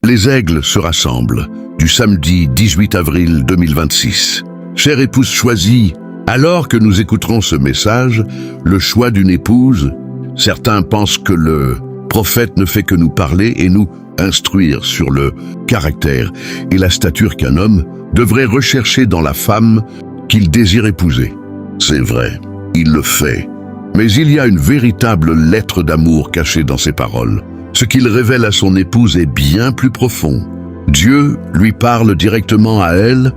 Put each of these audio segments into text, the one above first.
Les aigles se rassemblent du samedi 18 avril 2026. Chère épouse choisie, alors que nous écouterons ce message, le choix d'une épouse, certains pensent que le prophète ne fait que nous parler et nous instruire sur le caractère et la stature qu'un homme devrait rechercher dans la femme qu'il désire épouser. C'est vrai, il le fait. Mais il y a une véritable lettre d'amour cachée dans ces paroles. Ce qu'il révèle à son épouse est bien plus profond. Dieu lui parle directement à elle,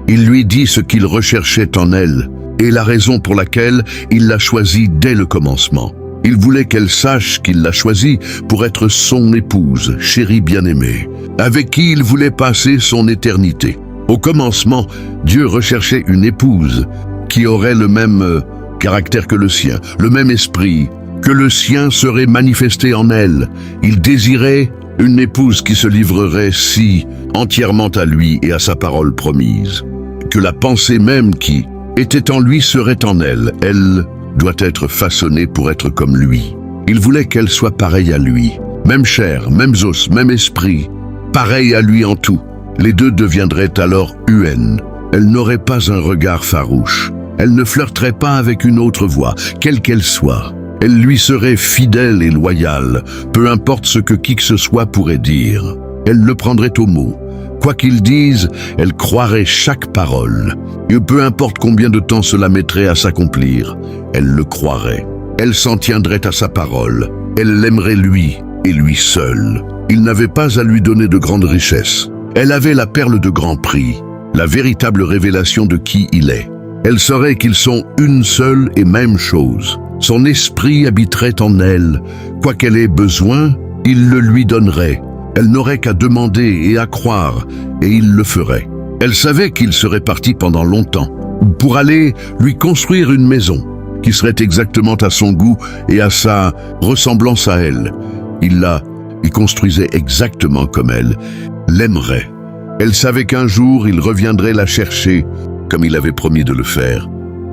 il lui dit ce qu'il recherchait en elle et la raison pour laquelle il l'a choisie dès le commencement. Il voulait qu'elle sache qu'il l'a choisie pour être son épouse, chérie bien-aimée, avec qui il voulait passer son éternité. Au commencement, Dieu recherchait une épouse qui aurait le même caractère que le sien, le même esprit, que le sien serait manifesté en elle. Il désirait une épouse qui se livrerait si entièrement à lui et à sa parole promise, que la pensée même qui était en lui serait en elle. Elle doit être façonnée pour être comme lui. Il voulait qu'elle soit pareille à lui, même chair, même os, même esprit, pareille à lui en tout. Les deux deviendraient alors une. Elle n'aurait pas un regard farouche. Elle ne flirterait pas avec une autre voix, quelle qu'elle soit. Elle lui serait fidèle et loyale, peu importe ce que qui que ce soit pourrait dire. Elle le prendrait au mot. Quoi qu'il dise, elle croirait chaque parole. Et peu importe combien de temps cela mettrait à s'accomplir, elle le croirait. Elle s'en tiendrait à sa parole. Elle l'aimerait lui, et lui seul. Il n'avait pas à lui donner de grandes richesses. Elle avait la perle de grand prix, la véritable révélation de qui il est. Elle saurait qu'ils sont une seule et même chose. Son esprit habiterait en elle. Quoi qu'elle ait besoin, il le lui donnerait. Elle n'aurait qu'à demander et à croire, et il le ferait. Elle savait qu'il serait parti pendant longtemps, pour aller lui construire une maison, qui serait exactement à son goût et à sa ressemblance à elle. Il la construisait exactement comme elle, l'aimerait. Elle savait qu'un jour il reviendrait la chercher, comme il avait promis de le faire.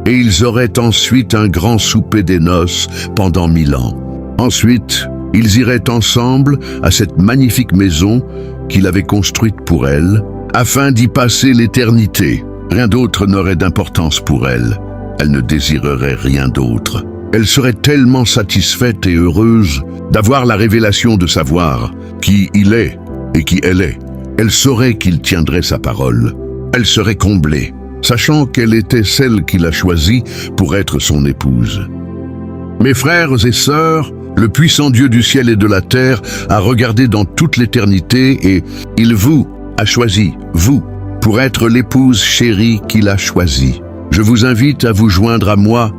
Et ils auraient ensuite un grand souper des noces pendant 1000 ans. Ensuite, ils iraient ensemble à cette magnifique maison qu'il avait construite pour elle, afin d'y passer l'éternité. Rien d'autre n'aurait d'importance pour elle. Elle ne désirerait rien d'autre. Elle serait tellement satisfaite et heureuse d'avoir la révélation de savoir qui il est et qui elle est. Elle saurait qu'il tiendrait sa parole. Elle serait comblée, sachant qu'elle était celle qu'il a choisie pour être son épouse. Mes frères et sœurs, le puissant Dieu du ciel et de la terre a regardé dans toute l'éternité et il vous a choisi, vous, pour être l'épouse chérie qu'il a choisie. Je vous invite à vous joindre à moi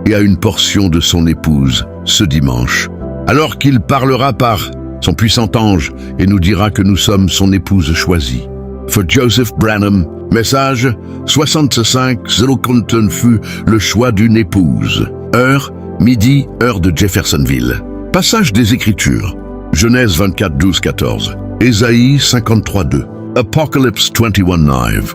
et à une portion de son épouse ce dimanche, alors qu'il parlera par son puissant ange et nous dira que nous sommes son épouse choisie. For Joseph Branham, message 65-0 fut le choix d'une épouse. Heure, midi, heure de Jeffersonville. Passage des Écritures. Genèse 24, 12, 14. Ésaïe 53, 2. Apocalypse 21, 9.